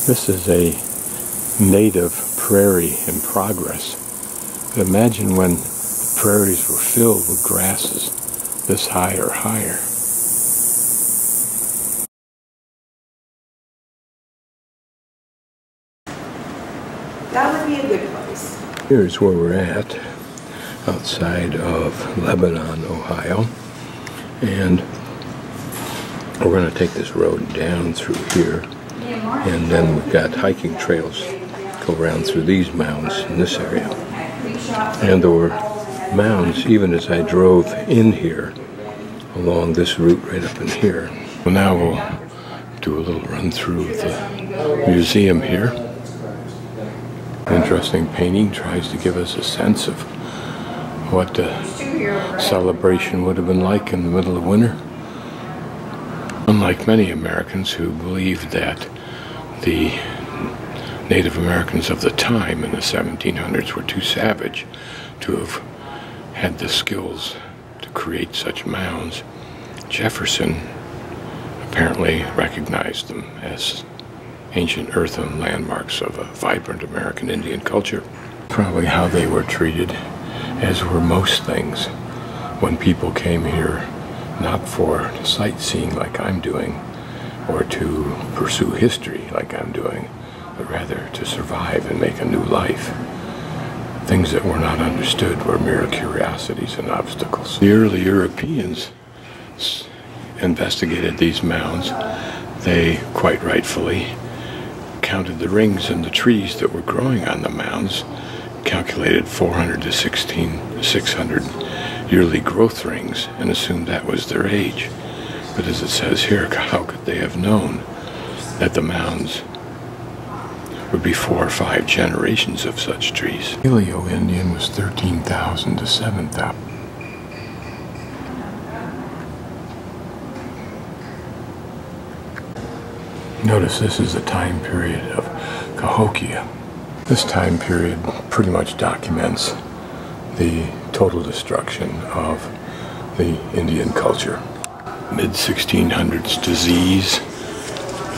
This is a native prairie in progress. But imagine when the prairies were filled with grasses this high or higher. That would be a good place. Here's where we're at, outside of Lebanon, Ohio. And we're going to take this road down through here. And then we've got hiking trails go around through these mounds in this area. And there were mounds even as I drove in here along this route right up in here. Well, now we'll do a little run through the museum here. Interesting painting, tries to give us a sense of what the celebration would have been like in the middle of winter. Unlike many Americans who believed that the Native Americans of the time in the 1700s were too savage to have had the skills to create such mounds, Jefferson apparently recognized them as ancient earthen landmarks of a vibrant American Indian culture. Probably how they were treated, as were most things, when people came here not for sightseeing like I'm doing, or to pursue history like I'm doing, but rather to survive and make a new life. Things that were not understood were mere curiosities and obstacles. The early Europeans investigated these mounds. They, quite rightfully, counted the rings in the trees that were growing on the mounds, calculated 400 to 600 yearly growth rings, and assumed that was their age. But as it says here, how could they have known that the mounds would be 4 or 5 generations of such trees? Paleo-Indian was 13,000 to 7,000. Notice this is the time period of Cahokia. This time period pretty much documents the total destruction of the Indian culture. Mid-1600s disease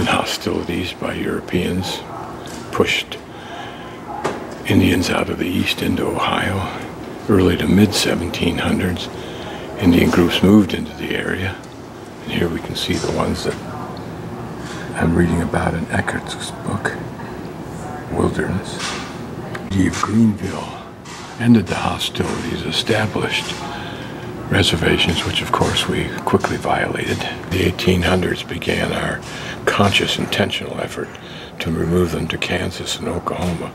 and hostilities by Europeans pushed Indians out of the east into Ohio. Early to mid-1700s, Indian groups moved into the area. And here we can see the ones that I'm reading about in Eckert's book, Wilderness. Greenville ended the hostilities, established reservations, which of course we quickly violated. The 1800s began our conscious, intentional effort to remove them to Kansas and Oklahoma,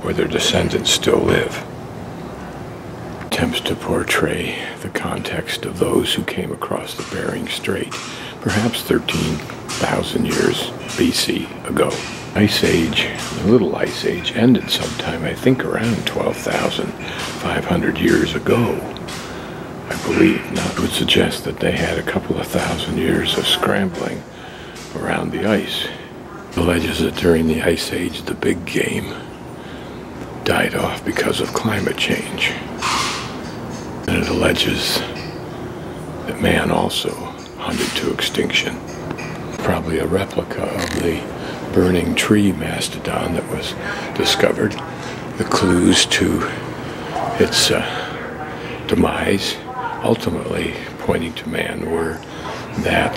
where their descendants still live. Attempts to portray the context of those who came across the Bering Strait, perhaps 13,000 years BC ago. Ice Age, the Little Ice Age, ended sometime, I think, around 12,500 years ago. I believe that would suggest that they had a couple of thousand years of scrambling around the ice. It alleges that during the Ice Age, the big game died off because of climate change. And it alleges that man also hunted to extinction. Probably a replica of the burning tree mastodon that was discovered. The clues to its demise, ultimately pointing to man, were that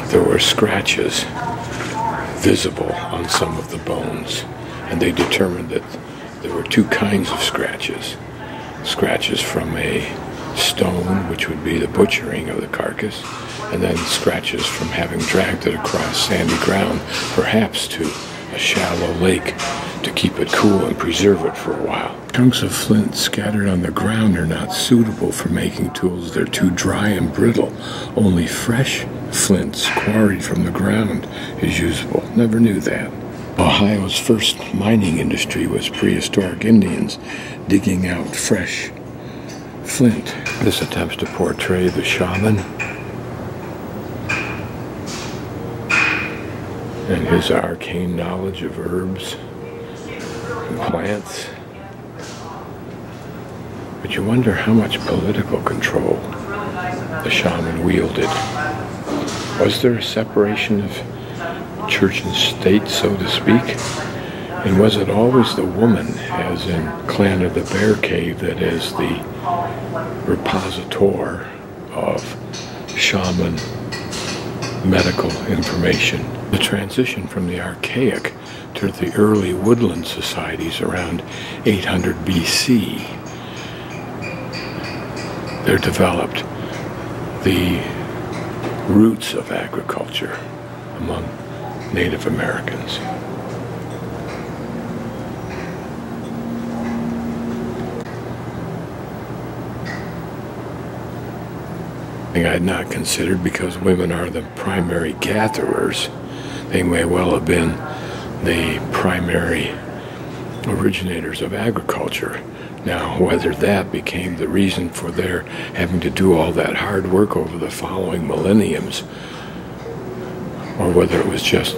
there were scratches visible on some of the bones, and they determined that there were 2 kinds of scratches. Scratches from a stone, which would be the butchering of the carcass, and then scratches from having dragged it across sandy ground, perhaps to a shallow lake, to keep it cool and preserve it for a while. Chunks of flint scattered on the ground are not suitable for making tools. They're too dry and brittle. Only fresh flints quarried from the ground is usable. Never knew that. Ohio's first mining industry was prehistoric Indians digging out fresh flint. This attempts to portray the shaman and his arcane knowledge of herbs and plants. But you wonder how much political control the shaman wielded. Was there a separation of church and state, so to speak? And was it always the woman, as in Clan of the Bear Cave, that is the repositor of shaman medical information? The transition from the archaic to the early woodland societies around 800 BC, there developed the roots of agriculture among Native Americans. I had not considered, because women are the primary gatherers, they may well have been the primary originators of agriculture. Now, whether that became the reason for their having to do all that hard work over the following millenniums, or whether it was just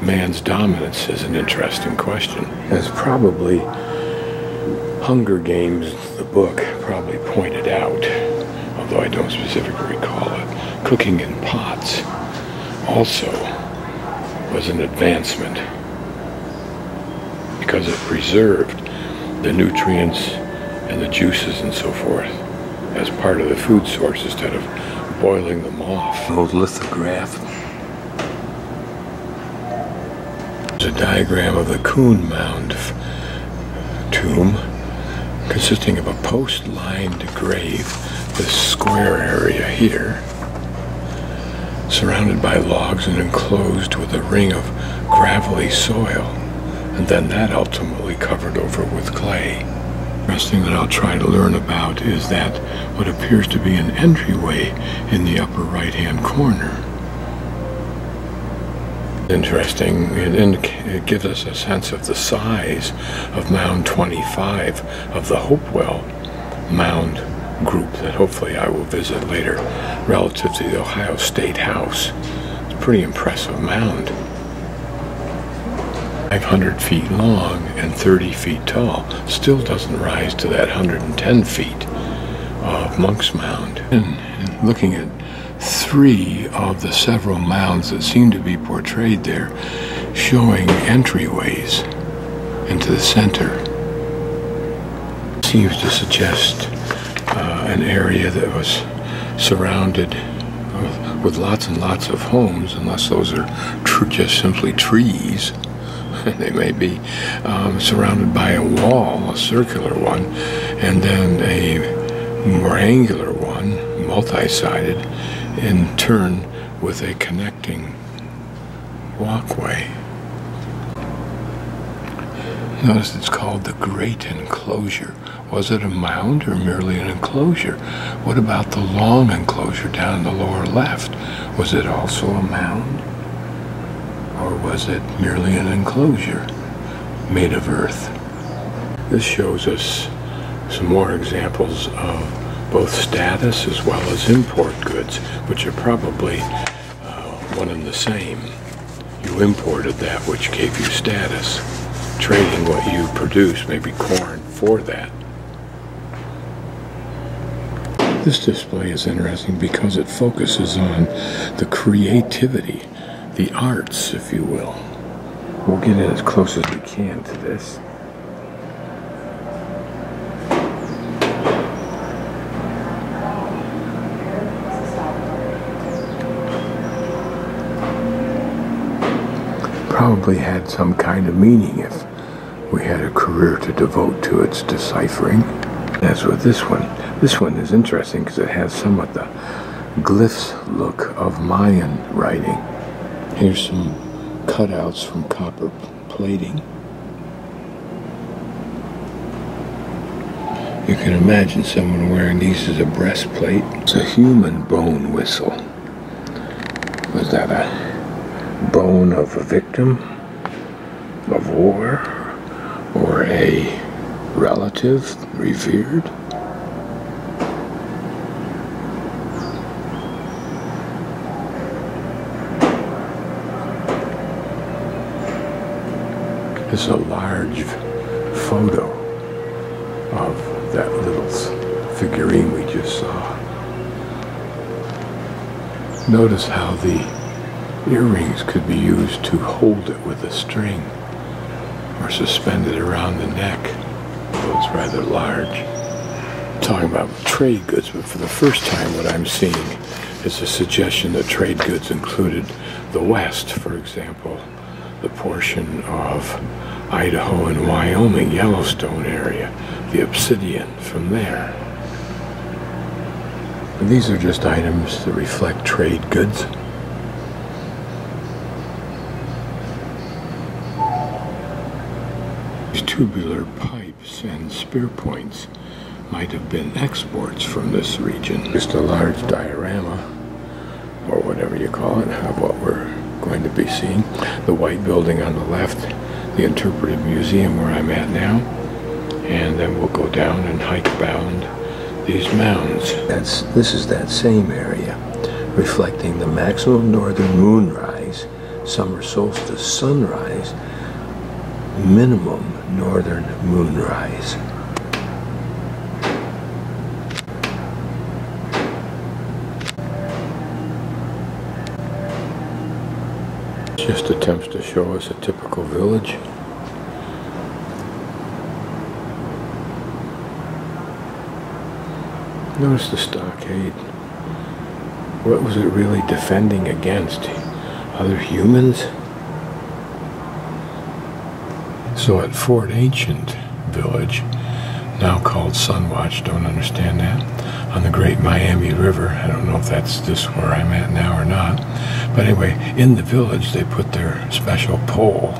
man's dominance, is an interesting question. As probably Hunger Games, the book, probably pointed out, although I don't specifically recall it, cooking in pots also was an advancement because it preserved the nutrients and the juices and so forth as part of the food source instead of boiling them off. Old lithograph. There's a diagram of the Coon Mound tomb consisting of a post-lined grave, this square area here, surrounded by logs and enclosed with a ring of gravelly soil, and then that ultimately covered over with clay. The first thing that I'll try to learn about is that what appears to be an entryway in the upper right-hand corner. Interesting, it gives us a sense of the size of Mound 25 of the Hopewell Mound group that hopefully I will visit later, relative to the Ohio State House. It's a pretty impressive mound. 500 feet long and 30 feet tall. Still doesn't rise to that 110 feet of Monk's Mound. And looking at 3 of the several mounds that seem to be portrayed there, showing entryways into the center, seems to suggest an area that was surrounded with lots and lots of homes, unless those are just simply trees. They may be surrounded by a wall, a circular one, and then a more angular one, multi-sided, in turn with a connecting walkway. Notice it's called the Great Enclosure. Was it a mound or merely an enclosure? What about the long enclosure down the lower left? Was it also a mound? Or was it merely an enclosure made of earth? This shows us some more examples of both status as well as import goods, which are probably one and the same. You imported that which gave you status, trading what you produce, maybe corn, for that. This display is interesting because it focuses on the creativity, the arts, if you will. We'll get in as close as we can to this. Probably had some kind of meaning if we had a career to devote to its deciphering. As with this one is interesting because it has somewhat the glyphs look of Mayan writing. Here's some cutouts from copper plating. You can imagine someone wearing these as a breastplate. It's a human bone whistle. Was that a bone of a victim of war or a relative revered? This is a large photo of that little figurine we just saw. Notice how the Earrings could be used to hold it with a string or suspended around the neck. So it's rather large. I'm talking about trade goods, but for the first time what I'm seeing is a suggestion that trade goods included the West, for example, the portion of Idaho and Wyoming, Yellowstone area, the obsidian from there. And these are just items that reflect trade goods. These tubular pipes and spear points might have been exports from this region. Just a large diorama, or whatever you call it, of what we're going to be seeing. The white building on the left, the Interpretive Museum where I'm at now, and then we'll go down and hike bound these mounds. This is that same area, reflecting the maximum northern moonrise, summer solstice sunrise, minimum northern moonrise. Just attempts to show us a typical village. Notice the stockade. What was it really defending against? Other humans? So at Fort Ancient Village, now called Sunwatch, don't understand that, on the Great Miami River. I don't know if that's just where I'm at now or not. But anyway, in the village they put their special pole,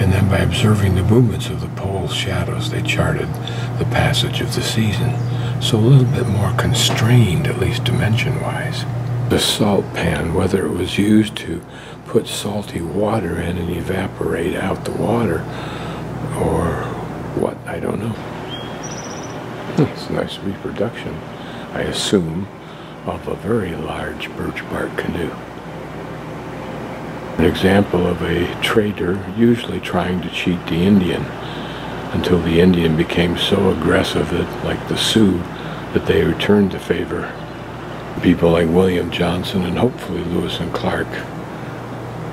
and then by observing the movements of the pole's shadows they charted the passage of the season. So a little bit more constrained, at least dimension-wise. The salt pan, whether it was used to put salty water in and evaporate out the water, or what, I don't know. It's a nice reproduction, I assume, of a very large birch bark canoe. An example of a trader usually trying to cheat the Indian, until the Indian became so aggressive that, like the Sioux, that they returned to favor people like William Johnson, and hopefully Lewis and Clark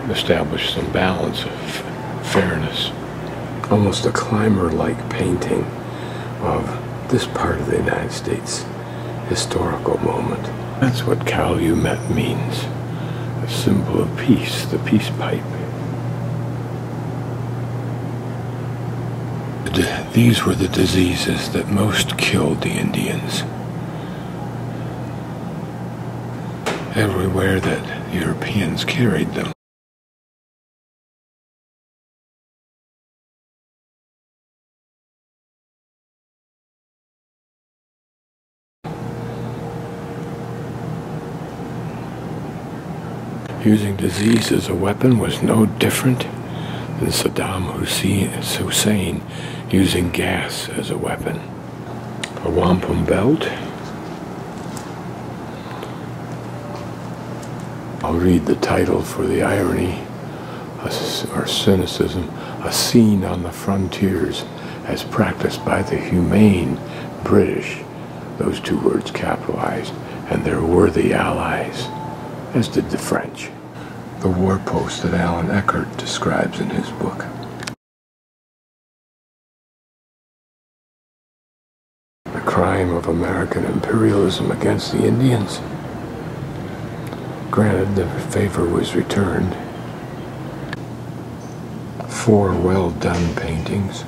established some balance of fairness. Almost a climber-like painting of this part of the United States historical moment. That's what Calumet means. A symbol of peace, the peace pipe. These were the diseases that most killed the Indians. Everywhere that Europeans carried them. Using disease as a weapon was no different than Saddam Hussein using gas as a weapon. A wampum belt. I'll read the title for the irony or cynicism. A scene on the frontiers as practiced by the humane British, those two words capitalized, and their worthy allies, as did the French. The war post that Alan Eckert describes in his book. The crime of American imperialism against the Indians. Granted, the favor was returned. 4 well-done paintings.